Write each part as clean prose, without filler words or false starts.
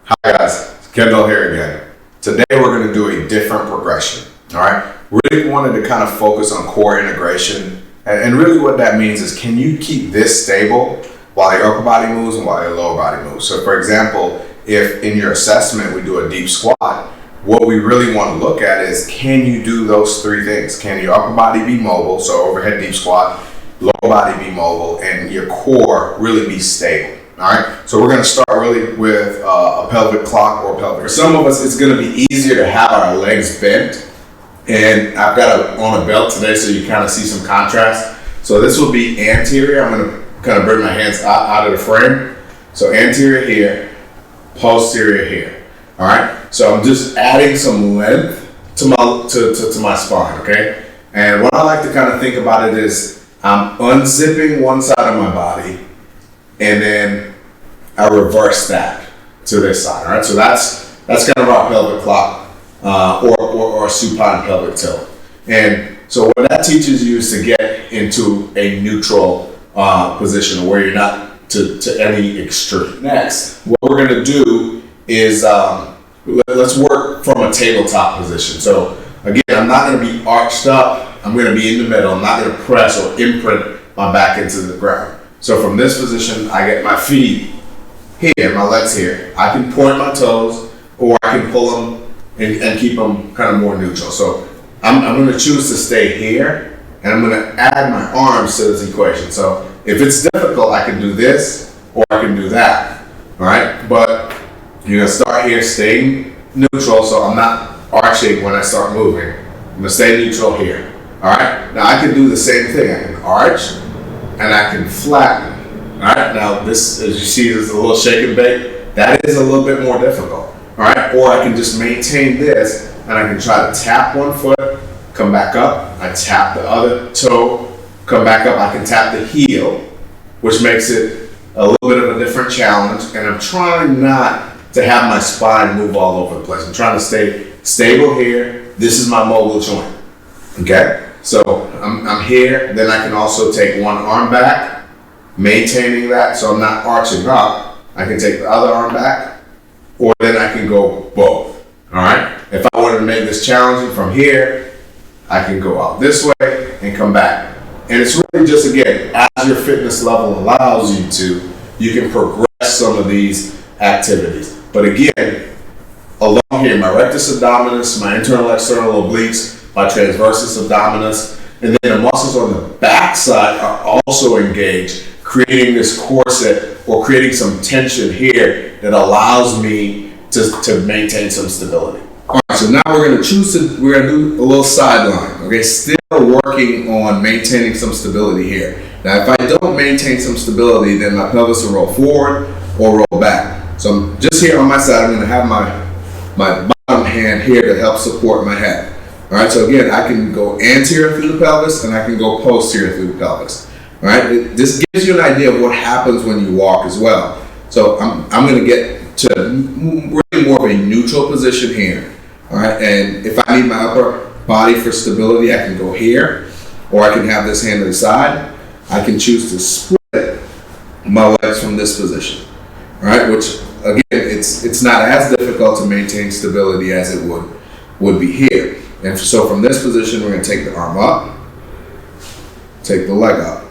Hi guys, it's Kendall here again. Today we're going to do a different progression. Alright, really wanted to kind of focus on core integration, and really what that means is, can you keep this stable while your upper body moves and while your lower body moves? So for example, if in your assessment we do a deep squat, what we really want to look at is, can you do those three things? Can your upper body be mobile, so overhead deep squat, lower body be mobile, and your core really be stable? All right, so we're going to start really with a pelvic clock or pelvic. For some of us, it's going to be easier to have our legs bent, and I've got it on a belt today so you kind of see some contrast. So this will be anterior. I'm going to kind of bring my hands out of the frame. So anterior here, posterior here. All right, so I'm just adding some length to my spine, okay? And what I like to kind of think about it is, I'm unzipping one side of my body, and then I reverse that to this side. All right, so that's kind of our pelvic clock or supine pelvic tilt. And so what that teaches you is to get into a neutral position where you're not to any extreme. Next, what we're going to do is let's work from a tabletop position. So again, I'm not going to be arched up. I'm going to be in the middle. I'm not going to press or imprint my back into the ground. So from this position, I get my feet here, my legs here. I can point my toes, or I can pull them and keep them kind of more neutral. So I'm going to choose to stay here, and I'm going to add my arms to this equation. So if it's difficult, I can do this, or I can do that. All right, but you're going to start here, staying neutral, so I'm not arching when I start moving. I'm going to stay neutral here. All right, now I can do the same thing. I can arch, and I can flatten. All right, now this, as you see, is a little shake and bake. That is a little bit more difficult. All right, or I can just maintain this, and I can try to tap one foot, come back up. I tap the other toe, come back up. I can tap the heel, which makes it a little bit of a different challenge. And I'm trying not to have my spine move all over the place. I'm trying to stay stable here. This is my mobile joint. Okay. So I'm here, then I can also take one arm back, maintaining that, so I'm not arching up. I can take the other arm back, or then I can go both, all right? If I wanted to make this challenging from here, I can go out this way and come back. And it's really just, again, as your fitness level allows you to, you can progress some of these activities. But again, along here, my rectus abdominis, my internal external obliques, my transversus abdominis, and then the muscles on the back side are also engaged, creating this corset or creating some tension here that allows me to maintain some stability. All right, so now we're going to do a little sideline. Okay, still working on maintaining some stability here. Now, if I don't maintain some stability, then my pelvis will roll forward or roll back. So I'm just here on my side. I'm going to have my bottom hand here to help support my head. All right, so again, I can go anterior through the pelvis, and I can go posterior through the pelvis. All right, this gives you an idea of what happens when you walk as well. So I'm going to get to really more of a neutral position here. All right, and if I need my upper body for stability, I can go here, or I can have this hand to the side. I can choose to split my legs from this position. All right, which again, it's not as difficult to maintain stability as it would be here. And so from this position, we're going to take the arm up, take the leg up,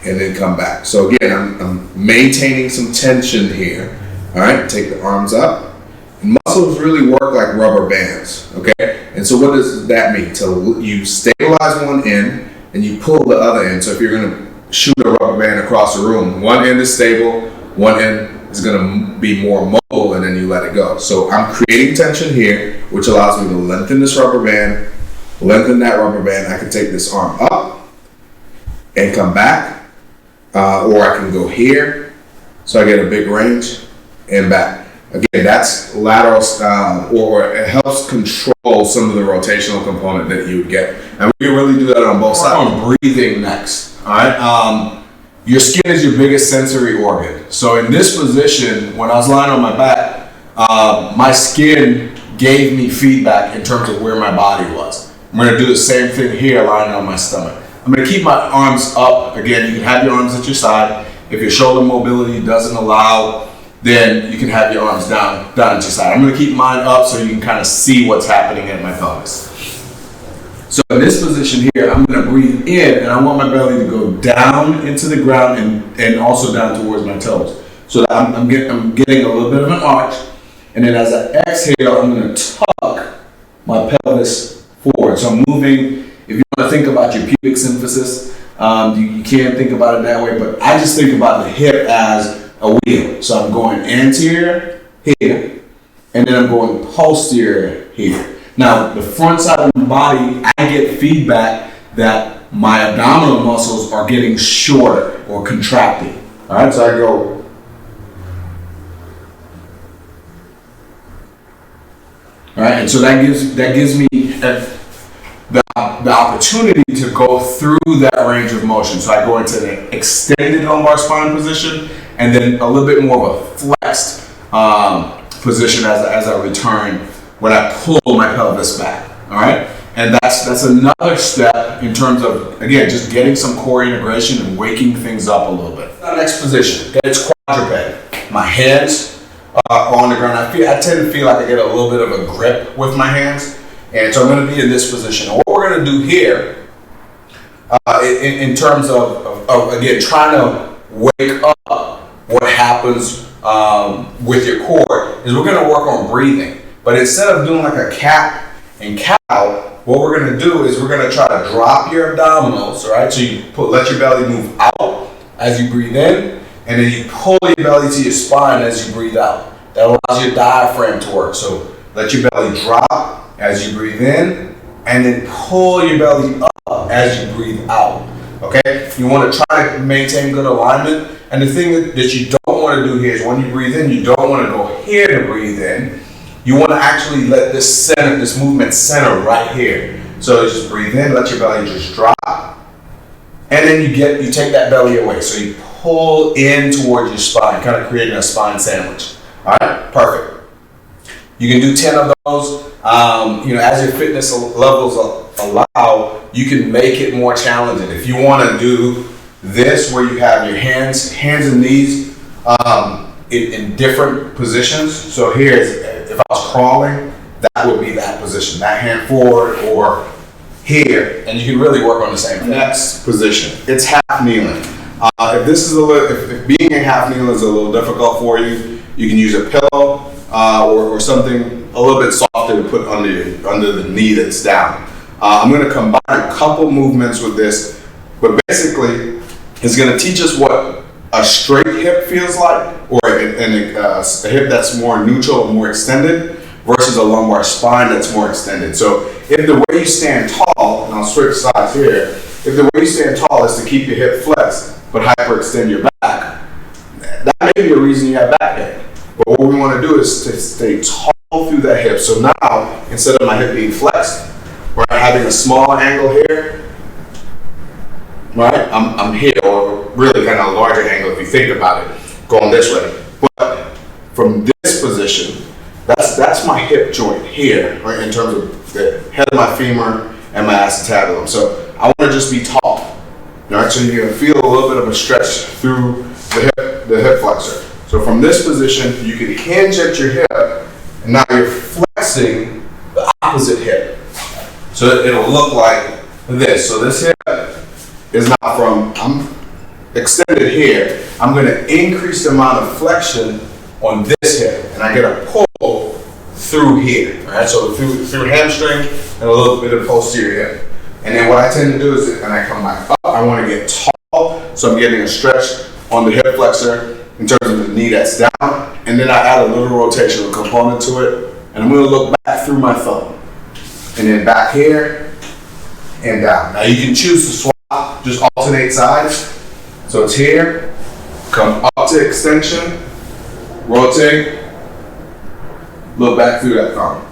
and then come back. So again, I'm maintaining some tension here. All right, take the arms up. And muscles really work like rubber bands, okay? And so what does that mean? So you stabilize one end, and you pull the other end. So if you're going to shoot a rubber band across the room, one end is stable, one end is going to be more mobile, and then you let it go. So I'm creating tension here, which allows me to lengthen this rubber band, lengthen that rubber band. I can take this arm up and come back, or I can go here, so I get a big range, and back. Again, that's lateral, or it helps control some of the rotational component that you would get. And we can really do that on both sides. On breathing next, all right? Your skin is your biggest sensory organ. So in this position, when I was lying on my back, my skin gave me feedback in terms of where my body was. I'm going to do the same thing here, lying on my stomach. I'm going to keep my arms up. Again, you can have your arms at your side. If your shoulder mobility doesn't allow then you can have your arms down to your side. I'm going to keep mine up so you can kind of see what's happening in my pelvis. So in this position here, I'm going to breathe in, and I want my belly to go down into the ground and also down towards my toes. So that I'm getting a little bit of an arch. And then as I exhale, I'm going to tuck my pelvis forward. So I'm moving. If you want to think about your pubic symphysis, you can think about it that way, but I just think about the hip as a wheel. So I'm going anterior here, and then I'm going posterior here. Now, the front side of my body, I get feedback that my abdominal muscles are getting shorter or contracting. All right, so I go. All right, and so that gives me the opportunity to go through that range of motion. So I go into the extended lumbar spine position, and then a little bit more of a flexed position as I return when I pull my pelvis back. All right, and that's another step in terms of, again, just getting some core integration and waking things up a little bit. Our next position, okay, it's quadruped. My hands are on the ground. I tend to feel like I get a little bit of a grip with my hands, and so I'm going to be in this position. And what we're going to do here, in terms of again trying to wake up what happens with your core, is we're going to work on breathing. But instead of doing like a cat and cow, what we're going to do is we're going to try to drop your abdominals, all right? So you let your belly move out as you breathe in, and then you pull your belly to your spine as you breathe out. That allows your diaphragm to work. So let your belly drop as you breathe in, and then pull your belly up as you breathe out. Okay? You want to try to maintain good alignment. And the thing that you don't want to do here is when you breathe in, you don't want to go here to breathe in. You want to actually let this movement center right here. So you just breathe in, let your belly just drop, and then you take that belly away. So you pull in towards your spine, kind of creating a spine sandwich. All right, perfect. You can do 10 of those. As your fitness levels allow, you can make it more challenging. If you want to do this, where you have your hands and knees in different positions. So if I was crawling, that would be that position, that hand forward or here, and you can really work on the same thing. Next position, it's half kneeling. If being in half kneeling is a little difficult for you, you can use a pillow or something a little bit softer to put under the knee that's down. I'm going to combine a couple movements with this, but basically it's going to teach us what a straight hip feels like, or a hip that's more neutral and more extended, versus a lumbar spine that's more extended. So if the way you stand tall, and I'll switch sides here, if the way you stand tall is to keep your hip flexed but hyperextend your back, that may be a reason you have back pain. But what we want to do is to stay tall through that hip. So now, instead of my hip being flexed, we're having a small angle here, right? I'm here, or really kind of a larger angle if you think about it, going this way. But from this position, that's my hip joint here, right, in terms of the head of my femur and my acetabulum. So I want to just be tall, all right? So you're going to feel a little bit of a stretch through the hip flexor. So from this position, you can hinge at your hip, and now you're flexing the opposite hip. So it'll look like this. So this hip is now I'm extended here. I'm going to increase the amount of flexion on this hip, and I get a pull through here. All right, so through hamstring and a little bit of posterior hip. And then what I tend to do is, and I come back up, I want to get tall, so I'm getting a stretch on the hip flexor in terms of the knee that's down, and then I add a little rotational component to it, and I'm going to look back through my thumb, and then back here and down. Now you can choose to swap, just alternate sides. So it's here, come up to extension, rotate, look back through that thumb.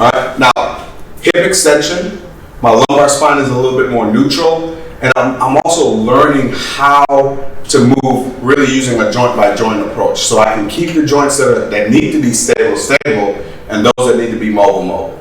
All right, now hip extension, my lumbar spine is a little bit more neutral, and I'm also learning how to move, really using a joint by joint approach. So I can keep the joints that need to be stable, and those that need to be mobile.